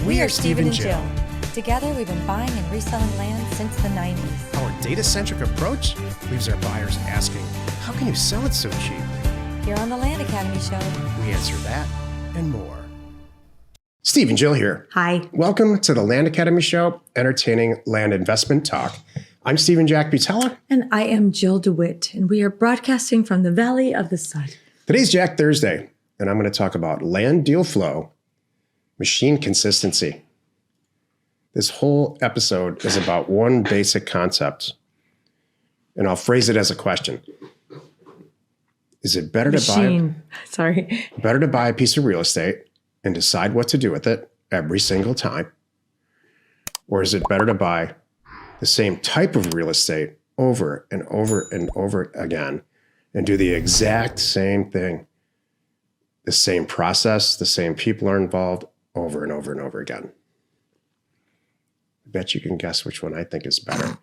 We are Steve and Jill. Together, we've been buying and reselling land since the 90s. Our data-centric approach leaves our buyers asking, how can you sell it so cheap? Here on the Land Academy Show, We answer that and more. Steve and Jill here. Hi. Welcome to the Land Academy Show, entertaining land investment talk. I'm Stephen Jack Butella. And I am Jill DeWitt, and we are broadcasting from the Valley of the Sun. Today's Jack Thursday, and I'm going to talk about land deal flow, machine consistency. This whole episode is about one basic concept, and I'll phrase it as a question. Is it better to buy a piece of real estate and decide what to do with it every single time? Or is it better to buy the same type of real estate over and over and over again and do the exact same thing? The same process, the same people are involved over and over and over again. I bet you can guess which one I think is better.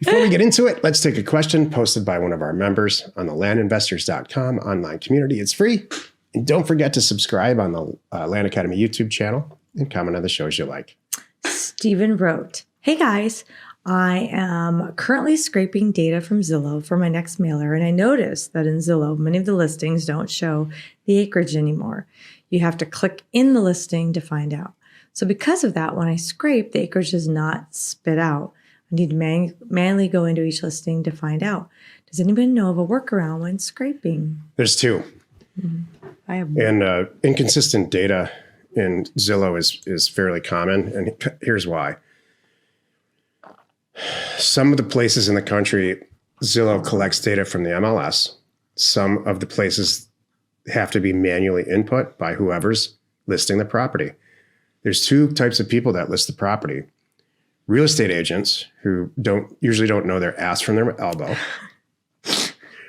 Before we get into it, let's take a question posted by one of our members on the landinvestors.com online community. It's free. And don't forget to subscribe on the Land Academy YouTube channel and comment on the shows you like. Stephen wrote, "Hey guys, I am currently scraping data from Zillow for my next mailer, and I noticed that in Zillow, many of the listings don't show the acreage anymore. You have to click in the listing to find out. So because of that, when I scrape, the acreage does not spit out. I need to manually go into each listing to find out. Does anyone know of a workaround when scraping?" There's two. I have one. And inconsistent data in Zillow is fairly common, and here's why. Some of the places in the country, Zillow collects data from the MLS. Some of the places have to be manually input by whoever's listing the property. There's two types of people that list the property. Real estate agents who usually don't know their ass from their elbow,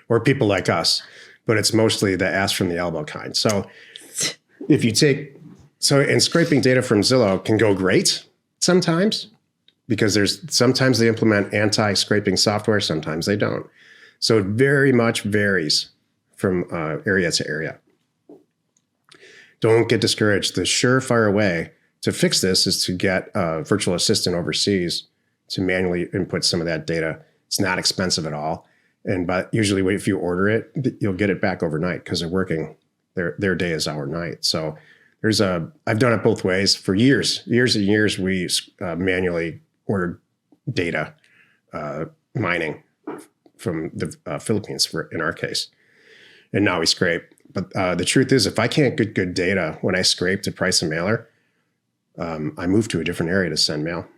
or people like us, but it's mostly the ass from the elbow kind. So and scraping data from Zillow can go great sometimes, because sometimes they implement anti-scraping software, sometimes they don't. So it very much varies from area to area. Don't get discouraged. The surefire way to fix this is to get a virtual assistant overseas to manually input some of that data. It's not expensive at all. But usually if you order it, you'll get it back overnight because they're working their day is our night. So I've done it both ways for years and years. We manually ordered data mining from the Philippines in our case. And now we scrape. But the truth is, if I can't get good data when I scrape to price a mailer, I move to a different area to send mail.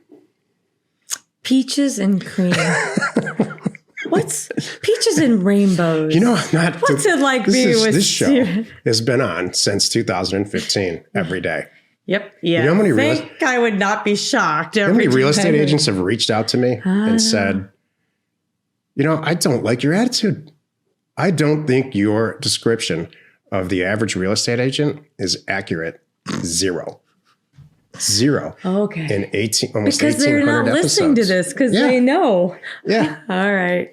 Peaches and cream. What's peaches and rainbows? What's it like being with this show has been on since 2015 every day. Yep. Yeah. I would not be shocked. How many real estate agents have reached out to me and said, I don't like your attitude. I don't think your description of the average real estate agent is accurate. Zero. Okay. In almost 1,800 episodes. Because they're not listening to this because they know. Yeah. All right.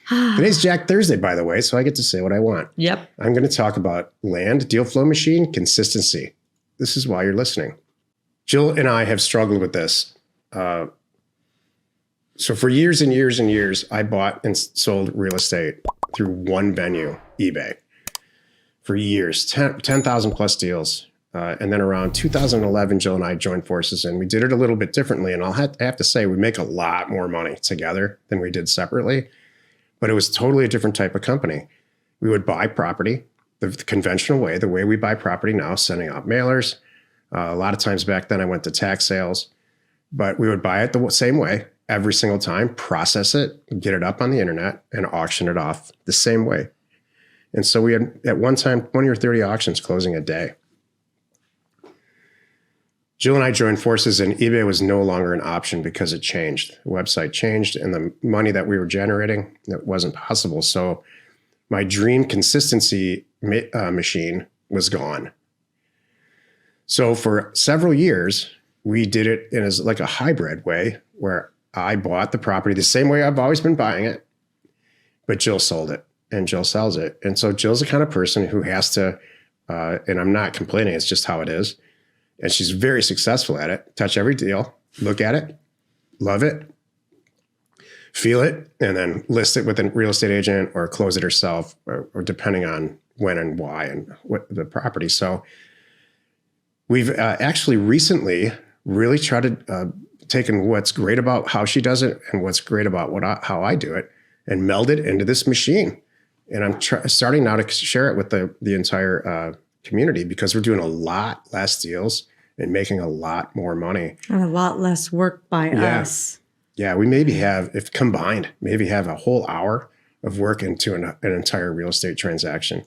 Today's Jack Thursday, by the way, so I get to say what I want. Yep. I'm going to talk about land deal flow machine consistency. This is why you're listening. Jill and I have struggled with this. So for years and years and years, I bought and sold real estate through one venue, eBay. For years, 10,000 plus deals. And then around 2011, Jill and I joined forces, and we did it a little bit differently. And I have to say, we make a lot more money together than we did separately. But it was totally a different type of company. We would buy property the conventional way, the way we buy property now, sending out mailers. A lot of times back then, I went to tax sales. But we would buy it the same way every single time, process it, get it up on the internet, and auction it off the same way. And so we had, at one time, 20 or 30 auctions closing a day. Jill and I joined forces, and eBay was no longer an option because it changed. The website changed, and the money that we were generating, that wasn't possible. So my dream consistency machine was gone. So for several years, we did it in like a hybrid way where I bought the property the same way I've always been buying it, but Jill sold it and Jill sells it. And so Jill's the kind of person who has to, and I'm not complaining, it's just how it is. And she's very successful at it. Touch every deal, look at it, love it, feel it, and then list it with a real estate agent or close it herself, or depending on when and why and what the property. So we've actually recently really tried to taken what's great about how she does it and what's great about how I do it and meld it into this machine. And I'm starting now to share it with the entire community, because we're doing a lot less deals and making a lot more money. And a lot less work by us. Yeah, we maybe have, if combined, maybe have a whole hour of work into an entire real estate transaction.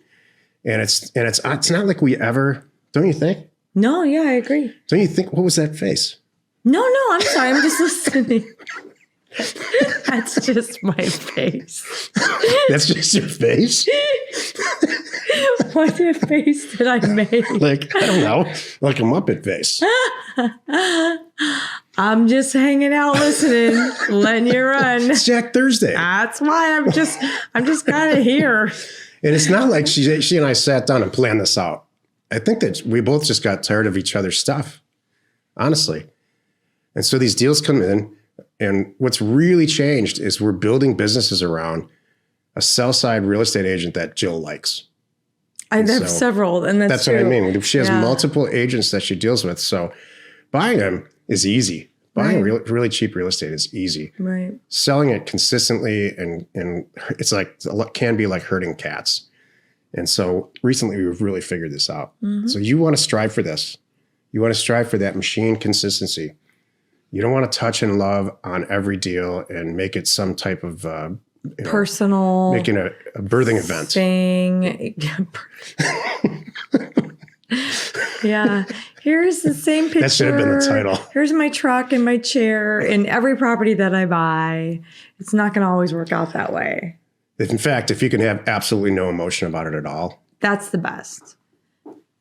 And it's not like we ever, don't you think? No, yeah, I agree. Don't you think, what was that face? No, I'm sorry. I'm just listening. That's just my face. That's just your face? What face did I make? Like, I don't know, like a Muppet face. I'm just hanging out listening, letting you run. It's Jack Thursday. That's why I'm just kind of here. And it's not like she and I sat down and planned this out. I think that we both just got tired of each other's stuff, honestly. And so these deals come in, and what's really changed is we're building businesses around a sell-side real estate agent that Jill likes. I have several, and that's what I true. mean. She has multiple agents that she deals with. So buying them is easy. Buying really cheap real estate is easy. Right. Selling it consistently and it's like, can be like herding cats. And so recently we've really figured this out. Mm-hmm. So you want to strive for this. You want to strive for that machine consistency. You don't want to touch and love on every deal and make it some type of personal, making a birthing event thing. Yeah. Here's the same picture. That should have been the title. Here's my truck and my chair and every property that I buy. It's not going to always work out that way. In fact, if you can have absolutely no emotion about it at all, that's the best.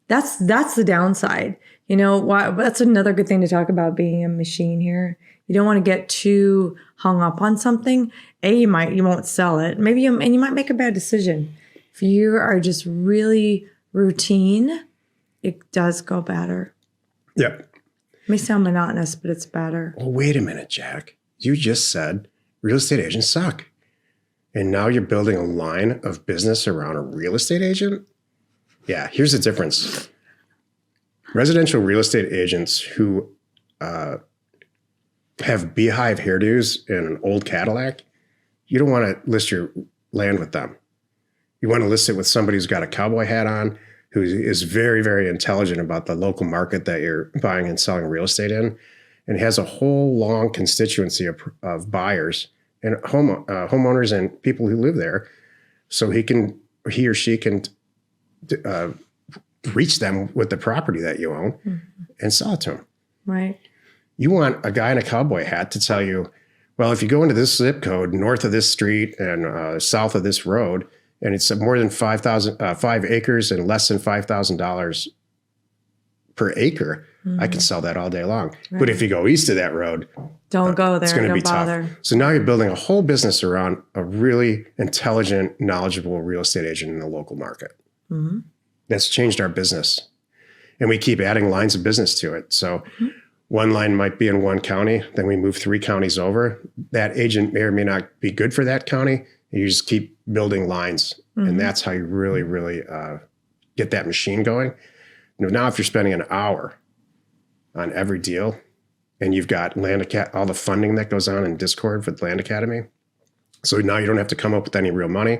That's the downside. You know, that's another good thing to talk about being a machine here. You don't want to get too hung up on something. You won't sell it. Maybe you might make a bad decision. If you are just really routine, it does go better. Yeah. It may sound monotonous, but it's better. Well, wait a minute, Jack. You just said real estate agents suck. And now you're building a line of business around a real estate agent? Yeah, here's the difference. Residential real estate agents who have beehive hairdos and an old Cadillac, you don't want to list your land with them. You want to list it with somebody who's got a cowboy hat on, who is very, very intelligent about the local market that you're buying and selling real estate in, and has a whole long constituency of buyers and homeowners and people who live there, so he or she can reach them with the property that you own and sell it to them. Right. You want a guy in a cowboy hat to tell you, well, if you go into this zip code, north of this street and south of this road, and it's more than 5 acres and less than $5,000 per acre, I can sell that all day long. Right. But if you go east of that road, don't go there. It's going to be bother. tough. So now you're building a whole business around a really intelligent, knowledgeable real estate agent in the local market. Mm-hmm. That's changed our business. And we keep adding lines of business to it. So one line might be in one county, then we move 3 counties over. That agent may or may not be good for that county. You just keep building lines. And that's how you really, really get that machine going. Now, if you're spending an hour on every deal, and you've got all the funding that goes on in Discord with Land Academy. So now you don't have to come up with any real money,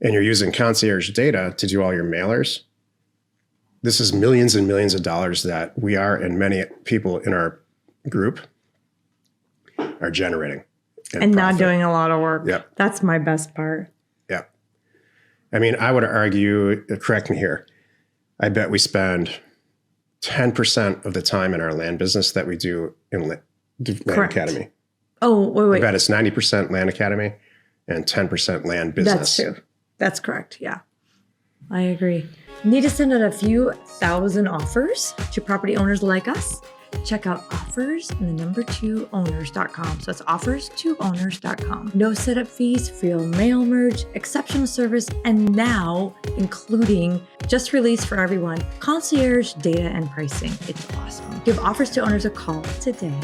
and you're using concierge data to do all your mailers. This is millions and millions of dollars that we are, and many people in our group are generating. And not doing a lot of work. Yep. That's my best part. Yeah. I mean, I would argue, correct me here, I bet we spend 10% of the time in our land business that we do in Land Academy. Oh, wait. I bet it's 90% Land Academy and 10% land business. That's true. That's correct. Yeah, I agree. Need to send out a few thousand offers to property owners like us? Check out offers offers and the number 2 owners.com. So it's offers2owners.com. No setup fees, free mail merge, exceptional service, and now including just released for everyone, concierge data and pricing. It's awesome. Give Offers to Owners a call today.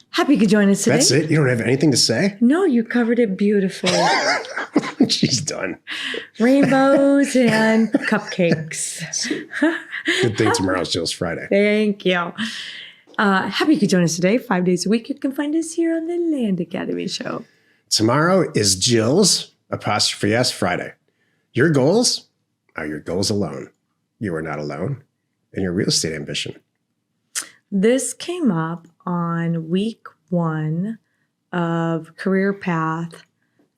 Happy you could join us today. That's it? You don't have anything to say? No, you covered it beautifully. She's done. Rainbows and cupcakes. Good thing tomorrow's Jill's Friday. Thank you. Happy you could join us today. 5 days a week. You can find us here on the Land Academy Show. Tomorrow is Jill's 'S Friday. Your goals are your goals alone. You are not alone in your real estate ambition. This came up on week 1 of Career Path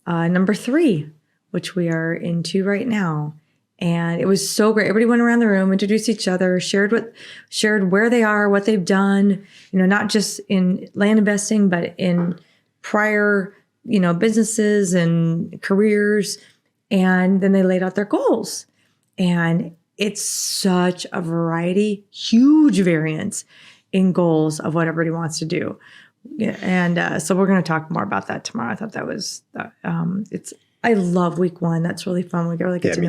number 3, which we are into right now. And it was so great. Everybody went around the room, introduced each other, shared where they are, what they've done, not just in land investing, but in prior, businesses and careers. And then they laid out their goals. And it's such a variety, huge variance in goals of what everybody wants to do. And so we're going to talk more about that tomorrow. I thought that was, I love week 1. That's really fun. We really get to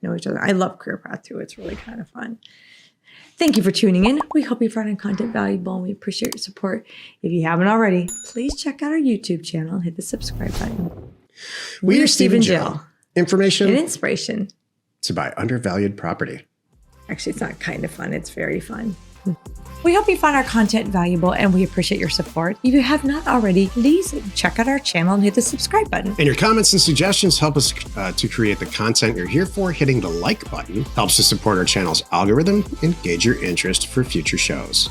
know each other. I love Career Path too. It's really kind of fun. Thank you for tuning in. We hope you found our content valuable and we appreciate your support. If you haven't already, please check out our YouTube channel and hit the subscribe button. We are Steve and Jill. Information and inspiration to buy undervalued property. Actually, it's not kind of fun. It's very fun. We hope you found our content valuable and we appreciate your support. If you have not already, please check out our channel and hit the subscribe button. And your comments and suggestions help us to create the content you're here for. Hitting the like button helps to support our channel's algorithm and gauge your interest for future shows.